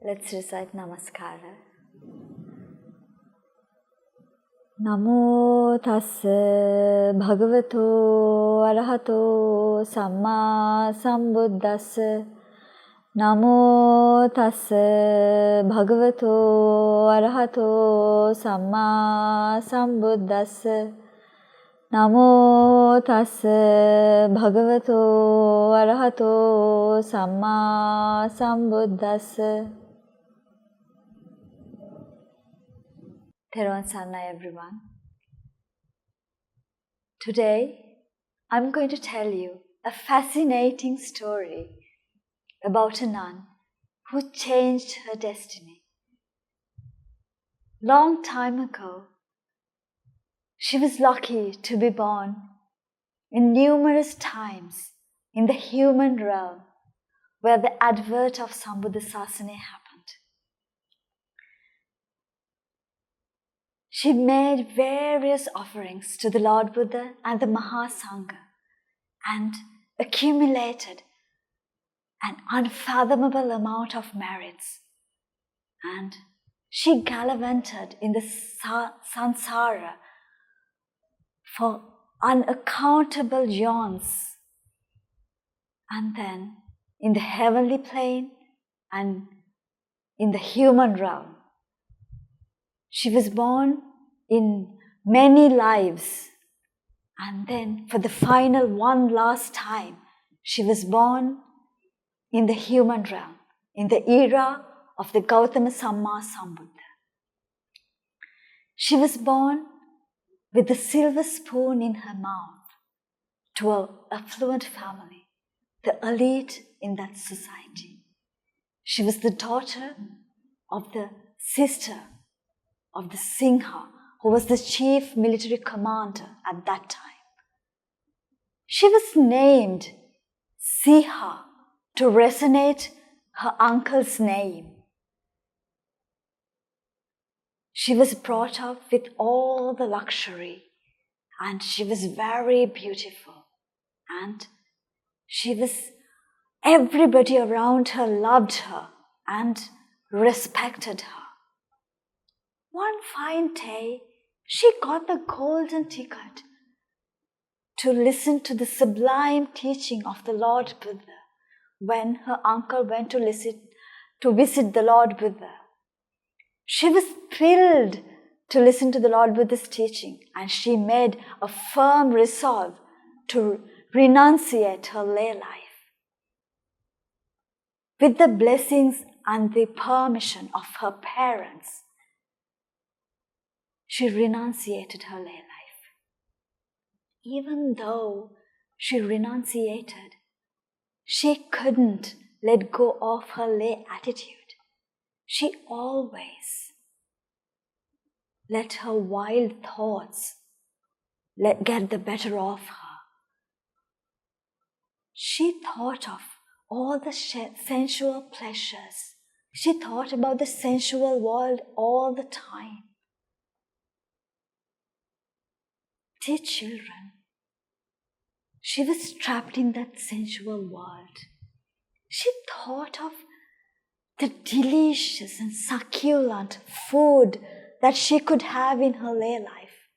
Let's recite Namaskara. Namo tassa bhagavato arahato samma sambuddhassa. Namo tassa bhagavato arahato samma sambuddhassa. Namo tassa bhagavato arahato samma sambuddhassa. Theron Sarnai, everyone. Today, I'm going to tell you a fascinating story about a nun who changed her destiny. Long time ago, she was lucky to be born in numerous times in the human realm where the advert of Sambuddhasasana happened. She made various offerings to the Lord Buddha and the Mahasangha and accumulated an unfathomable amount of merits. And she gallivanted in the samsara for unaccountable eons. And then in the heavenly plane and in the human realm. She was born in many lives, and then for the final one last time, she was born in the human realm, in the era of the Gautama Samma Sambuddha. She was born with a silver spoon in her mouth to an affluent family, the elite in that society. She was the daughter of the sister of the Singha, who was the chief military commander at that time. She was named Seeha to resonate her uncle's name. She was brought up with all the luxury, and she was very beautiful, and everybody around her loved her and respected her. One fine day, she got the golden ticket to listen to the sublime teaching of the Lord Buddha when her uncle went to visit the Lord Buddha. She was thrilled to listen to the Lord Buddha's teaching, and she made a firm resolve to renunciate her lay life. With the blessings and the permission of her parents, she renunciated her lay life. Even though she renunciated, she couldn't let go of her lay attitude. She always let her wild thoughts get the better of her. She thought of all the sensual pleasures. She thought about the sensual world all the time. Dear children, she was trapped in that sensual world. She thought of the delicious and succulent food that she could have in her lay life.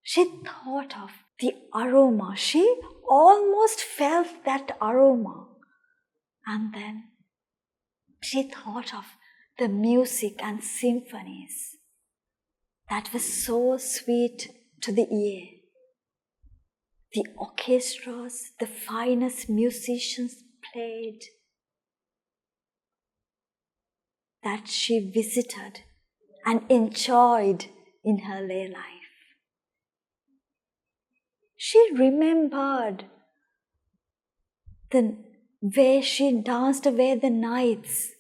She thought of the aroma. She almost felt that aroma. And then she thought of the music and symphonies that was so sweet to the ear. The orchestras, the finest musicians played, that she visited and enjoyed in her lay life. She remembered the way she danced away the nights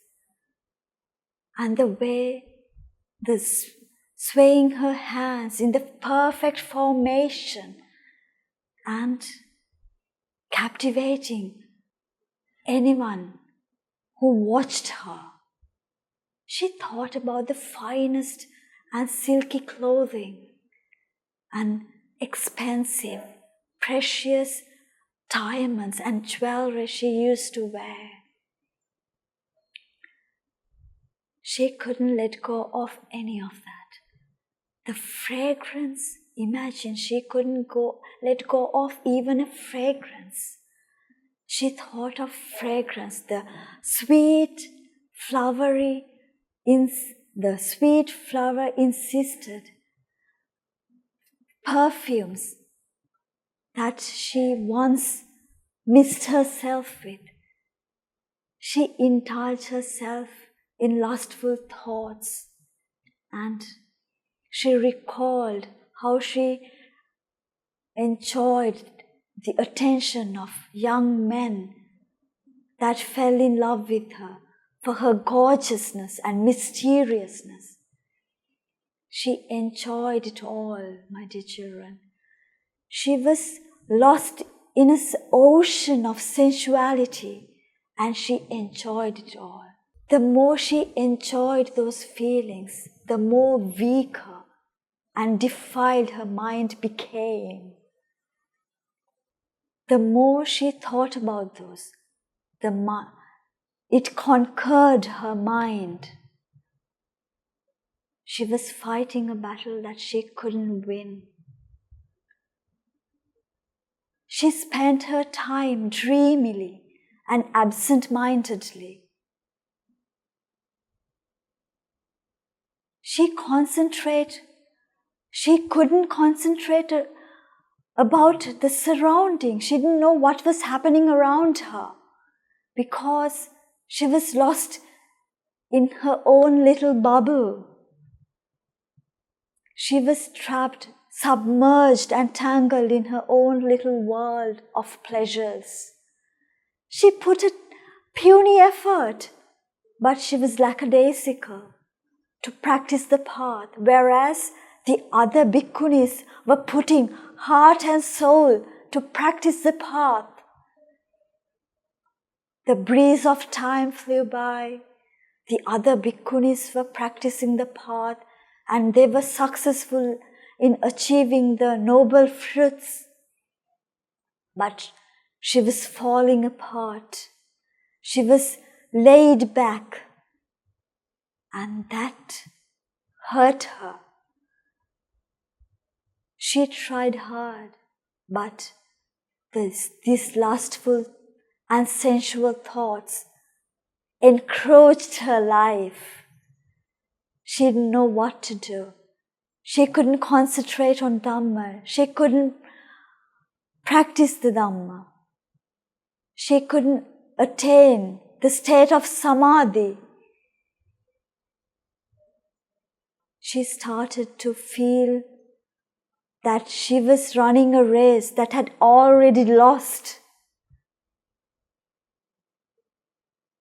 and the way swaying her hands in the perfect formation and captivating anyone who watched her. She thought about the finest and silky clothing and expensive, precious diamonds and jewelry she used to wear. she couldn't let go of any of that. The fragrance, imagine she couldn't let go of even a fragrance. She thought of fragrance, the sweet flower insisted perfumes that she once missed herself with. She indulged herself in lustful thoughts, and she recalled how she enjoyed the attention of young men that fell in love with her for her gorgeousness and mysteriousness. She enjoyed it all, my dear children. She was lost in an ocean of sensuality, and she enjoyed it all. The more she enjoyed those feelings, the more weaker and defiled her mind became. The more she thought about those, it conquered her mind. She was fighting a battle that she couldn't win. She spent her time dreamily and absent-mindedly. She couldn't concentrate about the surrounding. She didn't know what was happening around her because she was lost in her own little bubble. She was trapped, submerged and tangled in her own little world of pleasures. She put a puny effort, but she was lackadaisical to practice the path, whereas the other bhikkhunis were putting heart and soul to practice the path. The breeze of time flew by. The other bhikkhunis were practicing the path, and they were successful in achieving the noble fruits. But she was falling apart. She was laid back, and that hurt her. She tried hard, but these lustful and sensual thoughts encroached her life. She didn't know what to do. She couldn't concentrate on Dhamma. She couldn't practice the Dhamma. She couldn't attain the state of samadhi. She started to feel that she was running a race that had already lost.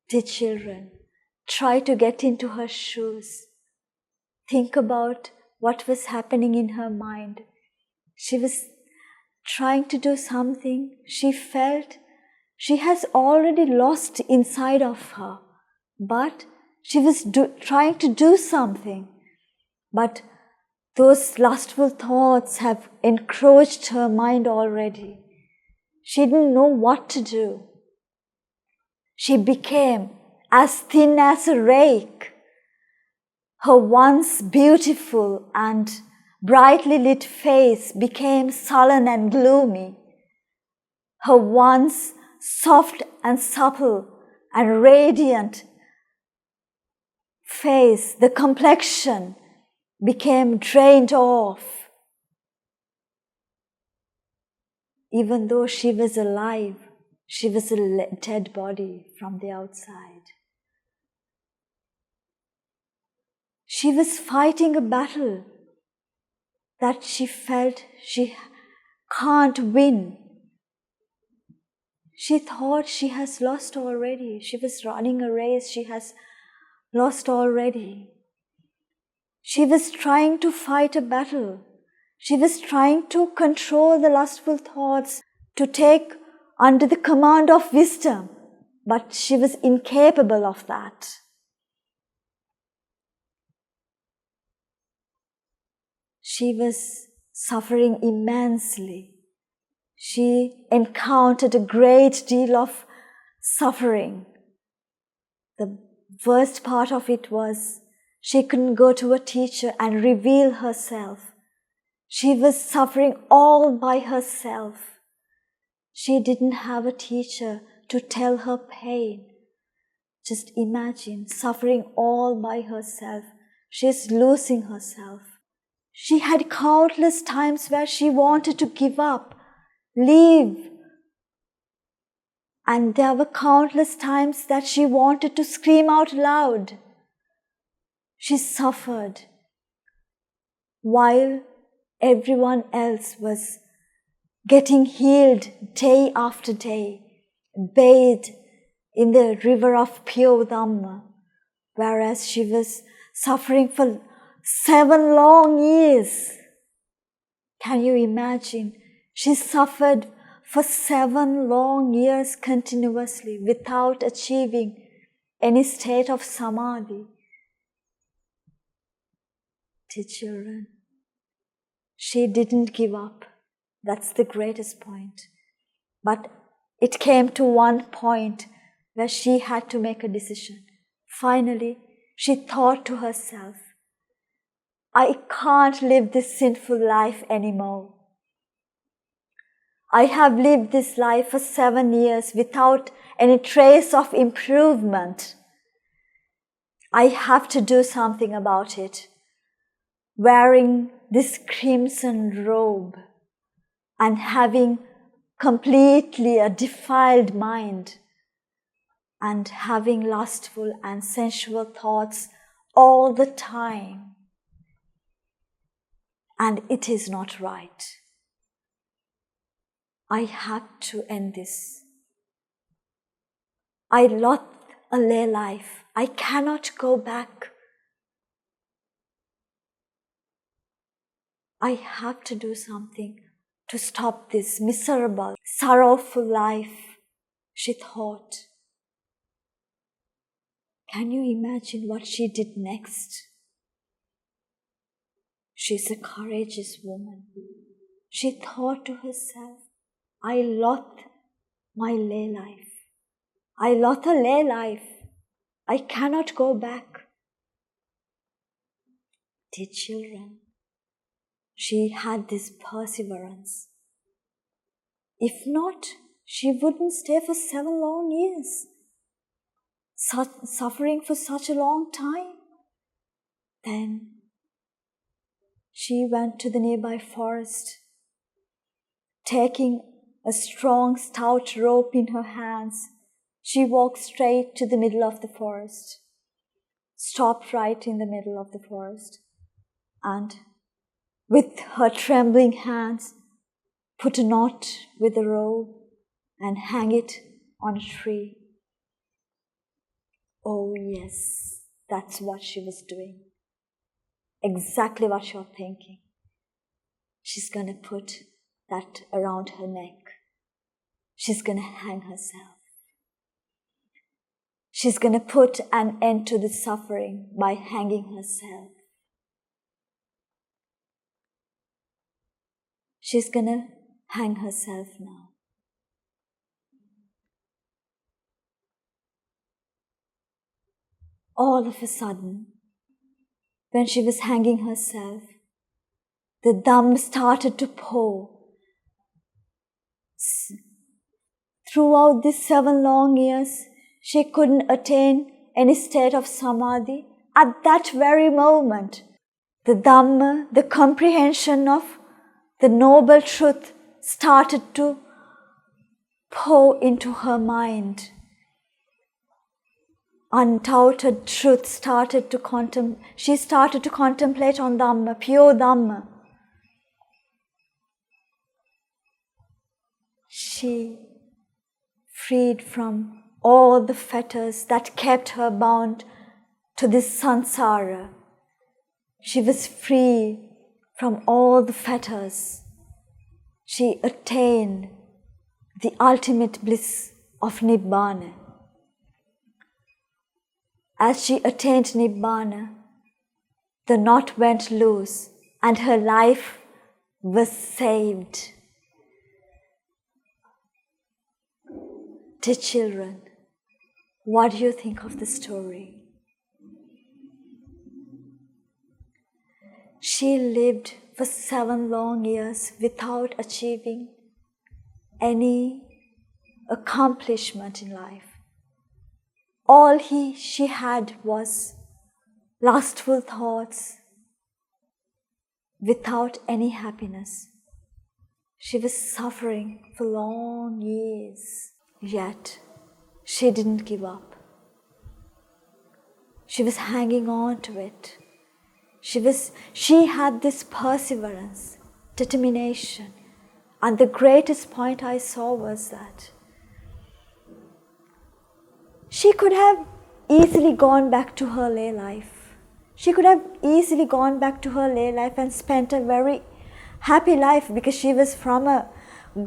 Dear children, try to get into her shoes. Think about what was happening in her mind. She was trying to do something. She felt she has already lost inside of her, but she was trying to do something. But those lustful thoughts have encroached her mind already. She didn't know what to do. She became as thin as a rake. Her once beautiful and brightly lit face became sullen and gloomy. Her once soft and supple and radiant face, the complexion, became drained off. Even though she was alive, she was a dead body from the outside. She was fighting a battle that she felt she can't win. She thought she has lost already. She was running a race she has lost already. She was trying to fight a battle. She was trying to control the lustful thoughts, to take under the command of wisdom, but she was incapable of that. She was suffering immensely. She encountered a great deal of suffering. The worst part of it was She couldn't go to a teacher and reveal herself. She was suffering all by herself. She didn't have a teacher to tell her pain. Just imagine suffering all by herself. She's losing herself. She had countless times where she wanted to give up, leave. And there were countless times that she wanted to scream out loud. She suffered while everyone else was getting healed day after day, bathed in the river of pure Dhamma, whereas she was suffering for 7 long years. Can you imagine? She suffered for 7 long years continuously without achieving any state of samadhi. Dear children, she didn't give up. That's the greatest point. But it came to one point where she had to make a decision. Finally, she thought to herself, I can't live this sinful life anymore. I have lived this life for 7 years without any trace of improvement. I have to do something about it. Wearing this crimson robe and having completely a defiled mind and having lustful and sensual thoughts all the time. And it is not right. I have to end this. I lost a lay life. I cannot go back. I have to do something to stop this miserable, sorrowful life, she thought. Can you imagine what she did next? She's a courageous woman. She thought to herself, I lost my lay life. I lost a lay life. I cannot go back. Dear children, she had this perseverance. If not, she wouldn't stay for 7 long years, suffering for such a long time. Then she went to the nearby forest, taking a strong, stout rope in her hands. She walked straight to the middle of the forest, stopped right in the middle of the forest, and with her trembling hands, put a knot with the rope and hang it on a tree. Oh yes, that's what she was doing. Exactly what you're thinking. She's going to put that around her neck. She's going to hang herself. She's going to put an end to the suffering by hanging herself. She's going to hang herself now. All of a sudden, when she was hanging herself, the Dhamma started to pour. Throughout these 7 long years, she couldn't attain any state of samadhi. At that very moment, the Dhamma, the comprehension of the noble truth, started to pour into her mind. Undoubted truth started to she started to contemplate on Dhamma, pure Dhamma. She freed from all the fetters that kept her bound to this sansara. She was free from all the fetters. She attained the ultimate bliss of Nibbana. As she attained Nibbana, the knot went loose and her life was saved. Dear children, what do you think of the story? she lived for 7 long years without achieving any accomplishment in life. All she had was lustful thoughts without any happiness. She was suffering for long years, yet she didn't give up. She was hanging on to it. She had this perseverance, determination. And the greatest point I saw was that she could have easily gone back to her lay life. She could have easily gone back to her lay life and spent a very happy life because she was from a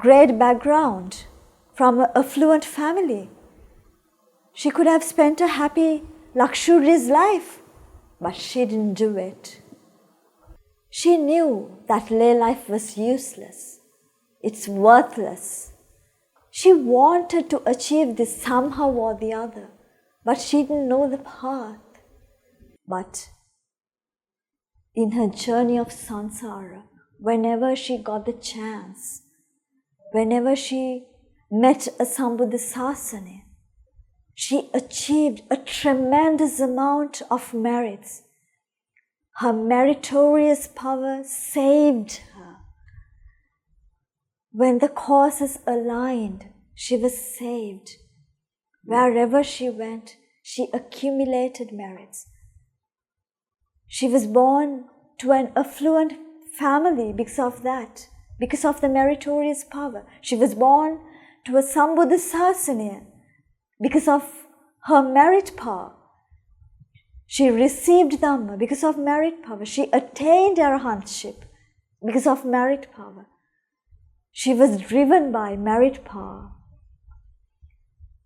great background, from an affluent family. She could have spent a happy, luxurious life, but she didn't do it. She knew that lay life was useless. It's worthless. She wanted to achieve this somehow or the other, but she didn't know the path. But in her journey of samsara, whenever she got the chance, whenever she met a Sambuddha-sasana, she achieved a tremendous amount of merits. Her meritorious power saved her. When the causes aligned, she was saved. Wherever she went, she accumulated merits. She was born to an affluent family because of that, because of the meritorious power. She was born to a Sambuddha-sasana because of her merit power. She received Dhamma because of merit power. She attained arahantship because of merit power. She was driven by merit power.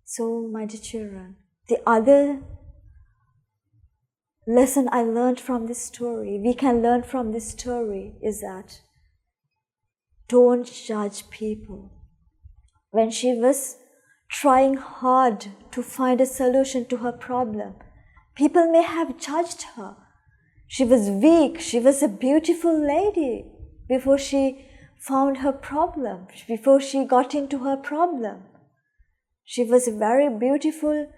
So, my dear children, the other lesson I learned from this story, we can learn from this story, is that don't judge people. When she was trying hard to find a solution to her problem, people may have judged her. She was weak. She was a beautiful lady before she found her problem, before she got into her problem. She was a very beautiful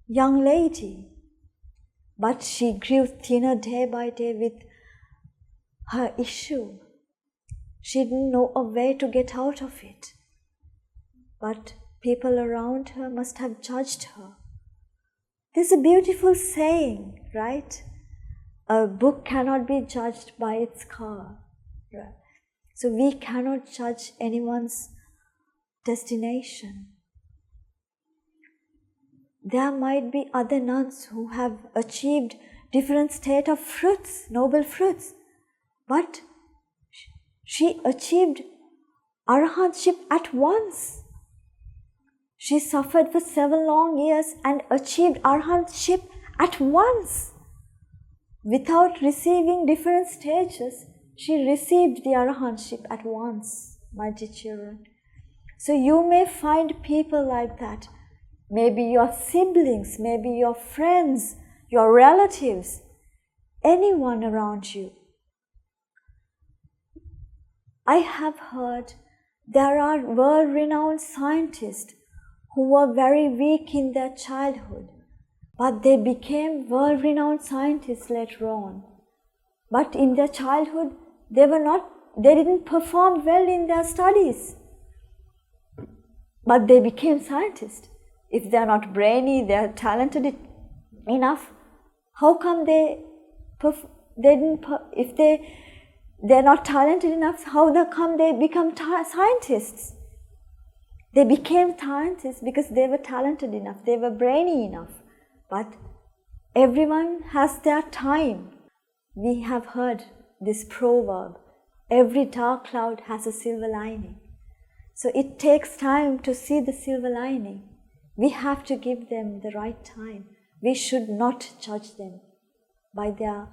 young lady, but she grew thinner day by day with her issue. She didn't know a way to get out of it. But people around her must have judged her. This is a beautiful saying, right? A book cannot be judged by its cover. Right? So we cannot judge anyone's destination. There might be other nuns who have achieved different state of fruits, noble fruits, but she achieved arahantship at once. She suffered for 7 long years and achieved arahantship at once. Without receiving different stages, she received the arahantship at once, my dear children. So you may find people like that. Maybe your siblings, maybe your friends, your relatives, anyone around you. I have heard there are world-renowned scientists who were very weak in their childhood, but they became world-renowned scientists later on. But in their childhood, they didn't perform well in their studies, but they became scientists. If they are not brainy, they are talented enough, how come if they're not talented enough, how come they become scientists? They became scientists because they were talented enough, they were brainy enough. But everyone has their time. We have heard this proverb, every dark cloud has a silver lining. So it takes time to see the silver lining. We have to give them the right time. We should not judge them by their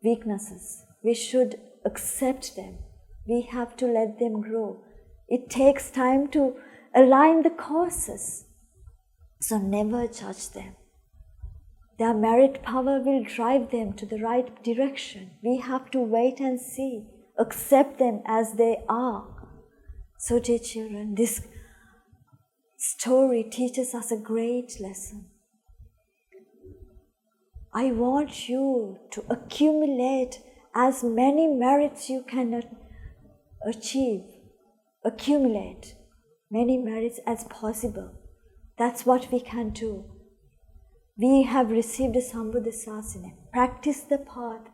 weaknesses. We should accept them. We have to let them grow. It takes time to align the causes. So never judge them. Their merit power will drive them to the right direction. We have to wait and see, accept them as they are. So, dear children, this story teaches us a great lesson. I want you to accumulate as many merits you can achieve. Accumulate many merits as possible. That's what we can do. We have received a Sambuddha Sasana. Practice the path.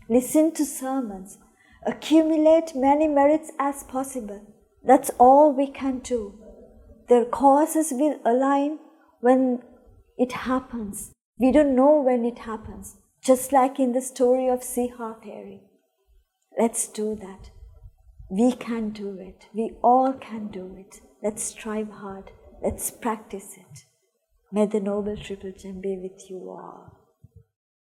Listen to sermons. Accumulate many merits as possible. That's all we can do. The causes will align when it happens. We don't know when it happens. Just like in the story of Seeha Theri. Let's do that. We can do it. We all can do it. Let's strive hard. Let's practice it. May the Noble Triple Gem be with you all.